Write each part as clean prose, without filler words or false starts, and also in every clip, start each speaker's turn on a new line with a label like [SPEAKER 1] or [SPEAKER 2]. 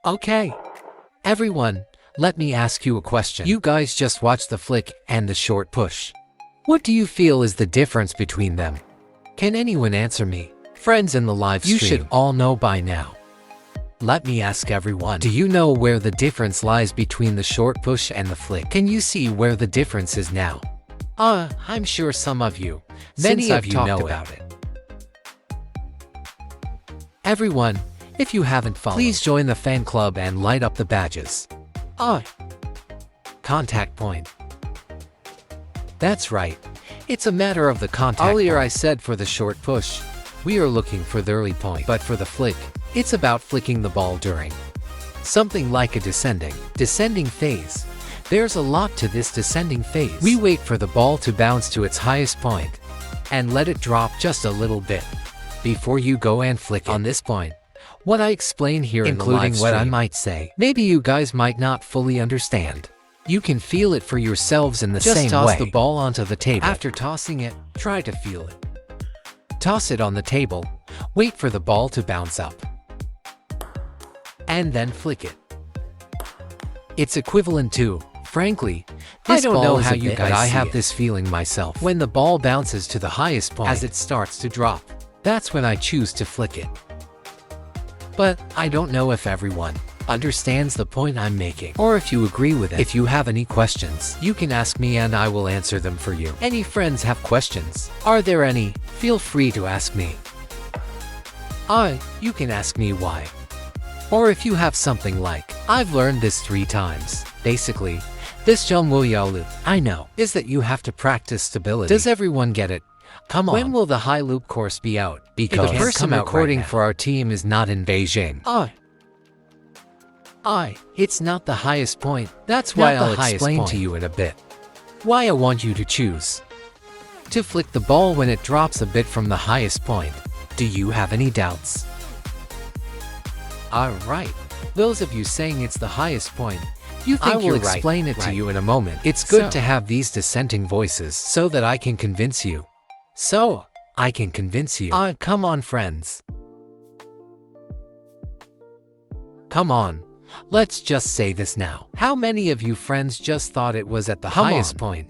[SPEAKER 1] Okay. Everyone, let me ask you a question. You guys just watched the flick and the short push. What do you feel is the difference between them? Can anyone answer me? Friends in the live stream, you should all know by now. Let me ask everyone, do you know where the difference lies between the short push and the flick? Can you see where the difference is now? I'm sure some of you, many of you know about it. Everyone, if you haven't followed, please join the fan club and light up the badges. Contact point. That's right. It's a matter of the contact Earlier point. I said for the short push, we are looking for the early point. But for the flick, it's about flicking the ball during something like a descending phase. There's a lot to this descending phase. We wait for the ball to bounce to its highest point and let it drop just a little bit before you go and flick it. On this point, what I explain here including what I might say, maybe you guys might not fully understand. You can feel it for yourselves in the same way. Just toss the ball onto the table. After tossing it, try to feel it. Toss it on the table, wait for the ball to bounce up, and then flick it. It's equivalent to, frankly, I don't know how you guys have this feeling myself. When the ball bounces to the highest point as it starts to drop, that's when I choose to flick it. But I don't know if everyone understands the point I'm making, or if you agree with it. If you have any questions, you can ask me and I will answer them for you. Any friends have questions? Are there any? Feel free to ask me. You can ask me why. Or if you have something like, I've learned this 3 times. Basically, this I know, is that you have to practice stability. Does everyone get it? Come on. When will the high loop course be out? Because the person recording for our team is not in Beijing. It's not the highest point. That's why I'll explain to you in a bit. Why I want you to choose to flick the ball when it drops a bit from the highest point. Do you have any doubts? Alright, those of you saying it's the highest point, you think you're right. I will explain it to you in a moment. It's good to have these dissenting voices so that I can convince you. Come on, friends. Come on. Let's just say this now. How many of you friends just thought it was at the highest point?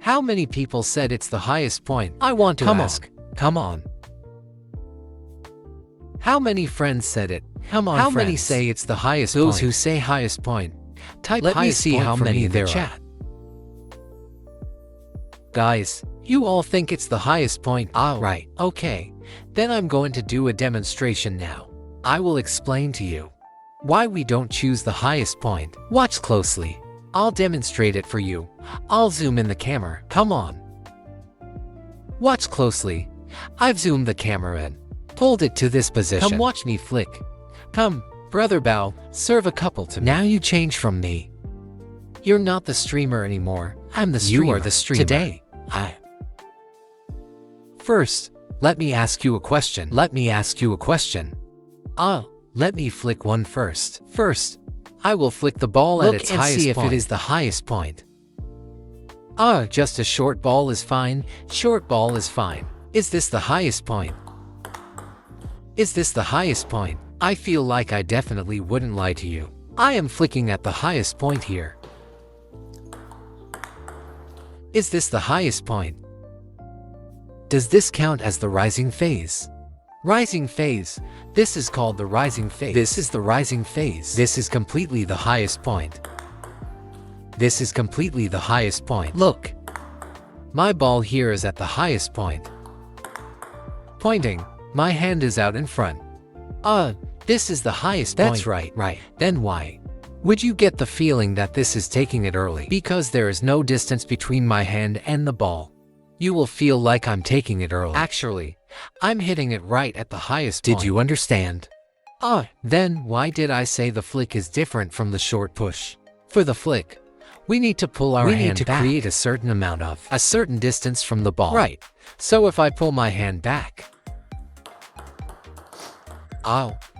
[SPEAKER 1] How many people said it's the highest point? I want to ask. Come on. How many friends said it? Come on, How many say it's the highest point? Those who say highest point, type Let me see how many there are. Guys, you all think it's the highest point? Right. Okay. Then I'm going to do a demonstration now. I will explain to you why we don't choose the highest point. Watch closely. I'll demonstrate it for you. I'll zoom in the camera. Come on. Watch closely. I've zoomed the camera in. Pulled it to this position. Come watch me flick. Come, brother Bao, serve a couple to me. Now you change from me. You're not the streamer anymore. I'm the streamer. You are the streamer. Today, First, let me ask you a question. Let me flick one first. First, I will flick the ball at its highest point. Look and see if it is the highest point. Just a short ball is fine. Short ball is fine. Is this the highest point? I feel like I definitely wouldn't lie to you. I am flicking at the highest point here. Is this the highest point? Does this count as the rising phase? Rising phase. This is called the rising phase. This is the rising phase. This is completely the highest point. Look. My ball here is at the highest point. Pointing. My hand is out in front. This is the highest point. That's right. Then why would you get the feeling that this is taking it early? Because there is no distance between my hand and the ball. You will feel like I'm taking it early. Actually, I'm hitting it right at the highest point. Did you understand? Then why did I say the flick is different from the short push? For the flick, we need to pull our hand back. Create a certain distance from the ball. Right. So if I pull my hand back,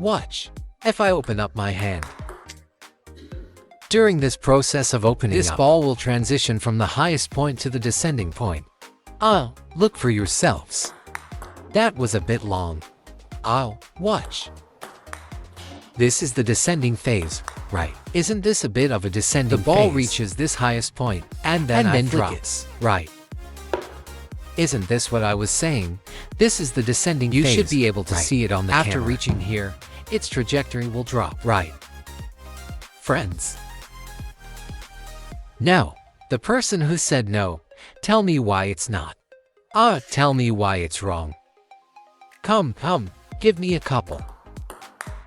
[SPEAKER 1] watch. If I open up my hand, during this process of opening this ball will transition from the highest point to the descending point. Look for yourselves. That was a bit long. Watch. This is the descending phase, right? Isn't this a bit of a descending phase? The ball reaches this highest point, and then drops, right? Isn't this what I was saying? This is the descending phase. You should be able to see it on the camera. After reaching here, its trajectory will drop, right? Friends. Now, the person who said no, tell me why it's not. Tell me why it's wrong. Come, give me a couple.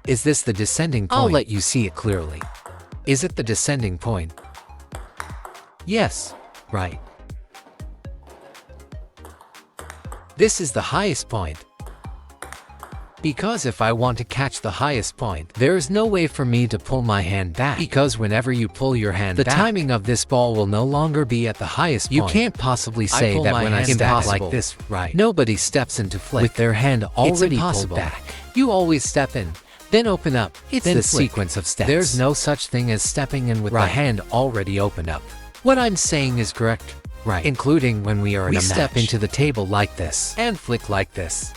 [SPEAKER 1] Is this the descending point? I'll let you see it clearly. Is it the descending point? Yes, right. This is the highest point. Because if I want to catch the highest point, there is no way for me to pull my hand back. Because whenever you pull your hand back, the timing of this ball will no longer be at the highest point. You can't possibly say that when I step like this, right? Nobody steps into flick with their hand already pulled back. You always step in, then open up. It's the sequence of steps. There's no such thing as stepping in with the hand already opened up. What I'm saying is correct, right? Including when we are in a match. We step into the table like this and flick like this.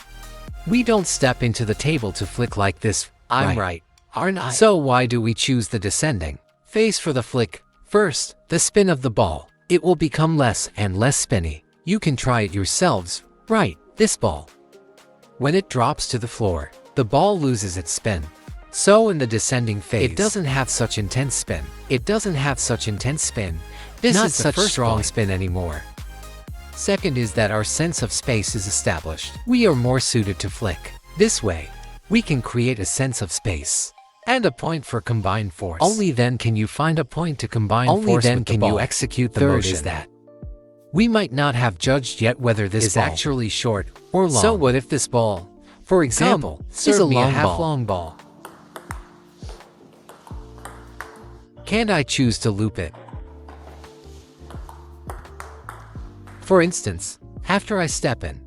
[SPEAKER 1] We don't step into the table to flick like this. I'm right, aren't I? So why do we choose the descending phase for the flick? First, the spin of the ball. It will become less and less spinny. You can try it yourselves, right? This ball. When it drops to the floor, the ball loses its spin. So in the descending phase, it doesn't have such intense spin. It doesn't have such intense spin. This is such strong spin anymore. Second is that our sense of space is established. We are more suited to flick. This way, we can create a sense of space and a point for combined force. Only then can you find a point to combine force with the ball. Only then can you execute the motion. Third is that we might not have judged yet whether this is actually short or long. So what if this ball, for example, is a long ball? Can't I choose to loop it? For instance, after I step in,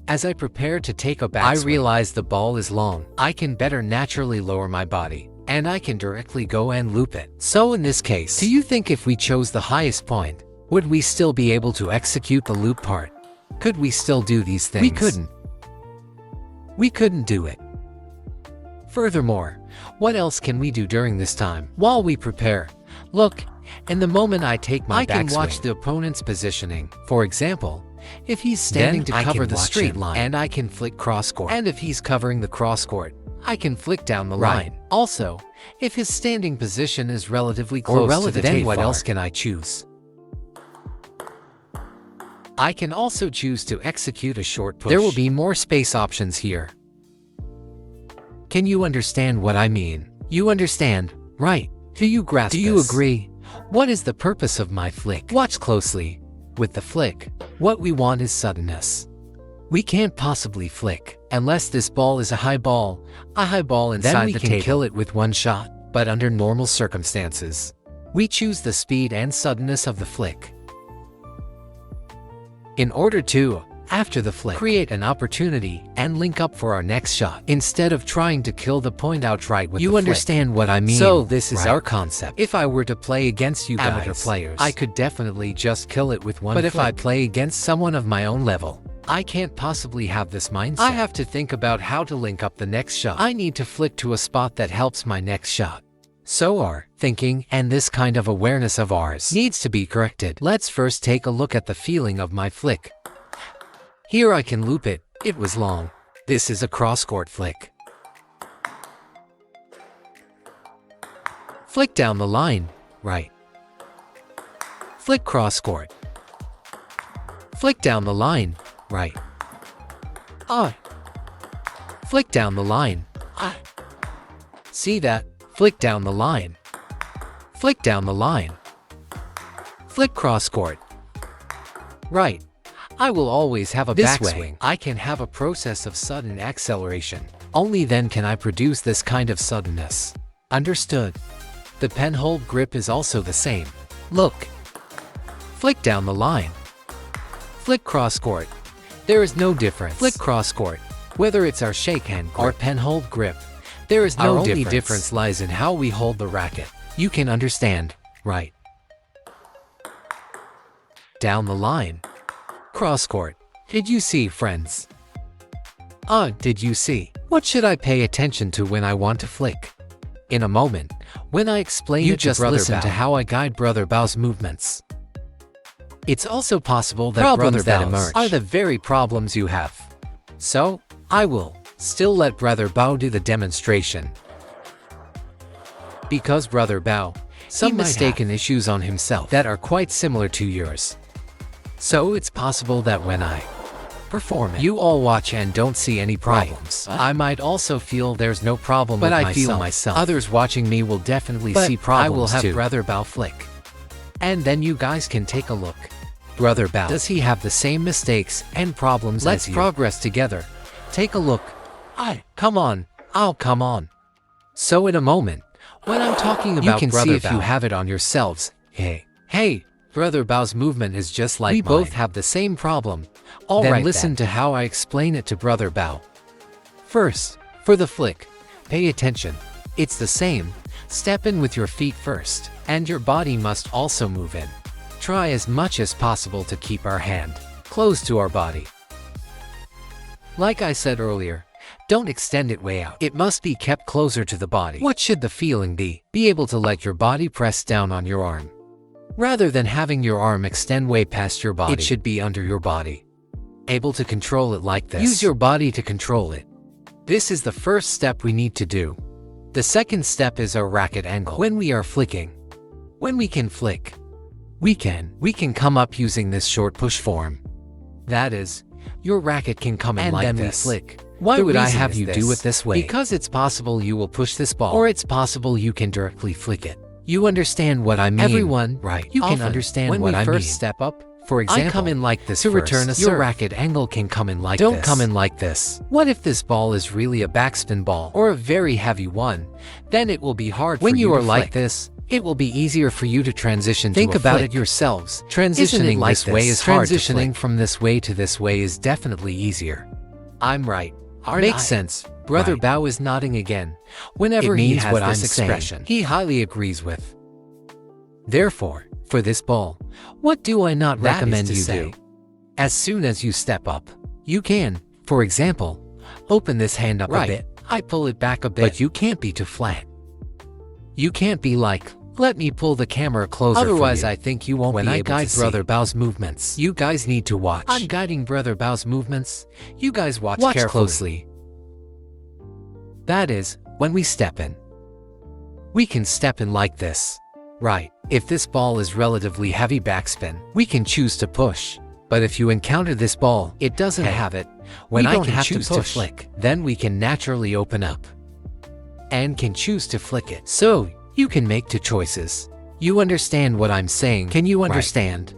[SPEAKER 1] as I prepare to take a backswing, I realize the ball is long. I can better naturally lower my body, and I can directly go and loop it. So in this case, do you think if we chose the highest point, would we still be able to execute the loop part? Could we still do these things? We couldn't. We couldn't do it. Furthermore, what else can we do during this time? While we prepare, look, and the moment I take my backswing, I can watch the opponent's positioning. For example, if he's standing to cover the straight line, and I can flick cross court. And if he's covering the cross court, I can flick down the line. Also, if his standing position is relatively close to the table, then what else can I choose? I can also choose to execute a short push. There will be more space options here. Can you understand what I mean? You understand, right? Do you grasp this? Do you agree? What is the purpose of my flick? Watch closely. With the flick, what we want is suddenness. We can't possibly flick unless this ball is a high ball inside the table. Then we can kill it with one shot, but under normal circumstances, we choose the speed and suddenness of the flick. In order to, after the flick, create an opportunity and link up for our next shot, instead of trying to kill the point outright with the flick. You understand what I mean? So this is our concept. If I were to play against you guys, amateur players, I could definitely just kill it with one flick. But if I play against someone of my own level, I can't possibly have this mindset. I have to think about how to link up the next shot. I need to flick to a spot that helps my next shot. So our thinking and this kind of awareness of ours needs to be corrected. Let's first take a look at the feeling of my flick. Here I can loop it. It was long. This is a cross-court flick. Flick down the line, right. Flick cross-court. Flick down the line, right. Flick down the line. See that? Flick down the line. Flick down the line. Flick cross-court. Right. I will always have a backswing. I can have a process of sudden acceleration. Only then can I produce this kind of suddenness. Understood? The pen hold grip is also the same. Look. Flick down the line. Flick cross court. There is no difference. Flick cross court. Whether it's our shake hand grip or pen hold grip, there is no difference. Our only difference lies in how we hold the racket. You can understand, right? Down the line. Cross court. Did you see, friends? Did you see? What should I pay attention to when I want to flick? In a moment, when I explain
[SPEAKER 2] You
[SPEAKER 1] it to
[SPEAKER 2] just
[SPEAKER 1] Brother
[SPEAKER 2] listen
[SPEAKER 1] Bao,
[SPEAKER 2] to
[SPEAKER 1] how I guide Brother Bao's movements. It's also possible that
[SPEAKER 2] Problems
[SPEAKER 1] Brother
[SPEAKER 2] that
[SPEAKER 1] Bao's
[SPEAKER 2] emerge
[SPEAKER 1] are the very problems you have. So, I will still let Brother Bao do the demonstration. Because Brother Bao, some mistaken issues on himself that are quite similar to yours. So it's possible that when I perform it, you all watch and don't see any problems. I might also feel there's no problem
[SPEAKER 2] But
[SPEAKER 1] with
[SPEAKER 2] I feel myself.
[SPEAKER 1] Others watching me will definitely see problems. I will have
[SPEAKER 2] too.
[SPEAKER 1] Brother Bao flick. And then you guys can take a look. Brother Bao, does he have the same mistakes and problems
[SPEAKER 2] Let's
[SPEAKER 1] as you?
[SPEAKER 2] progress together.
[SPEAKER 1] Take a look. Come on. I'll come on. So in a moment, when I'm talking about
[SPEAKER 2] You can
[SPEAKER 1] Brother
[SPEAKER 2] see if
[SPEAKER 1] Bao,
[SPEAKER 2] you
[SPEAKER 1] have it on yourselves. Hey, Brother Bao's movement is just like we both have the same problem. All right, listen to how I explain it to Brother Bao. First, for the flick, pay attention. It's the same. Step in with your feet first, and your body must also move in. Try as much as possible to keep our hand close to our body. Like I said earlier, don't extend it way out. It must be kept closer to the body. What should the feeling be? Be able to let your body press down on your arm. Rather than having your arm extend way past your body, it should be under your body. Able to control it like this. Use your body to control it. This is the first step we need to do. The second step is our racket angle. When we are flicking, when we can flick, we can come up using this short push form. That is, your racket can come in like this. We flick. Why would I have you do it this way? Because it's possible you will push this ball, or it's possible you can directly flick it. You understand what I mean? Everyone, right? You can understand what I mean. When we first step up, for example, I come in like this to return a serve. Your racket angle can come in like this. Don't come in like this. What if this ball is really a backspin ball or a very heavy one? Then it will be hard for you to flick. When you are like this, it will be easier for you to transition to a flick. Think about it yourselves. Transitioning like this way is hard to flick. Transitioning from this way to this way is definitely easier. I'm right. Makes sense. Brother Bao is nodding again. Whenever he has this expression, he highly agrees with. Therefore, for this ball, what do I not recommend you do? As soon as you step up, you can, for example, open this hand up a bit. I pull it back a bit, but you can't be too flat. You can't be like, let me pull the camera closer. Otherwise, I think you won't be able to see. When I guide Brother Bao's movements, you guys need to watch. I'm guiding Brother Bao's movements. You guys watch carefully. Closely. That is, when we step in. We can step in like this. Right. If this ball is relatively heavy backspin, we can choose to push. But if you encounter this ball, it doesn't have it. When I can choose to flick, then we can naturally open up. And can choose to flick it. So, you can make two choices. You understand what I'm saying? Can you understand?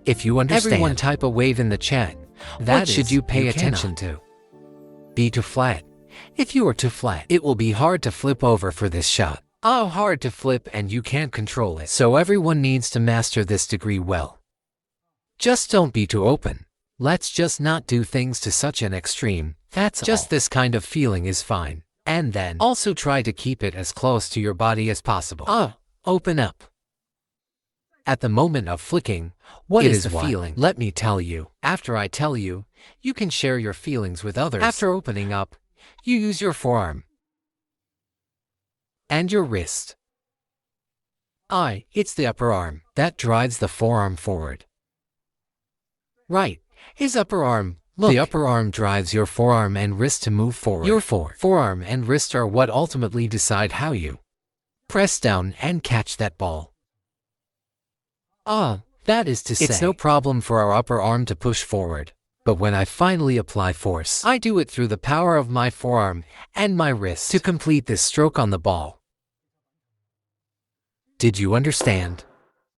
[SPEAKER 1] If you understand, everyone type a wave in the chat. What should you pay attention to? Be too flat. If you are too flat, it will be hard to flip over for this shot. Hard to flip and you can't control it. So everyone needs to master this degree well. Just don't be too open. Let's just not do things to such an extreme. That's just all. This kind of feeling is fine. And then also try to keep it as close to your body as possible. Open up. At the moment of flicking, what is the feeling? Let me tell you. After I tell you, you can share your feelings with others. After opening up, you use your forearm and your wrist. It's the upper arm that drives the forearm forward. Right, his upper arm. Look. The upper arm drives your forearm and wrist to move forward. Your forearm and wrist are what ultimately decide how you press down and catch that ball. That is to say, it's no problem for our upper arm to push forward. But when I finally apply force, I do it through the power of my forearm and my wrist to complete this stroke on the ball. Did you understand?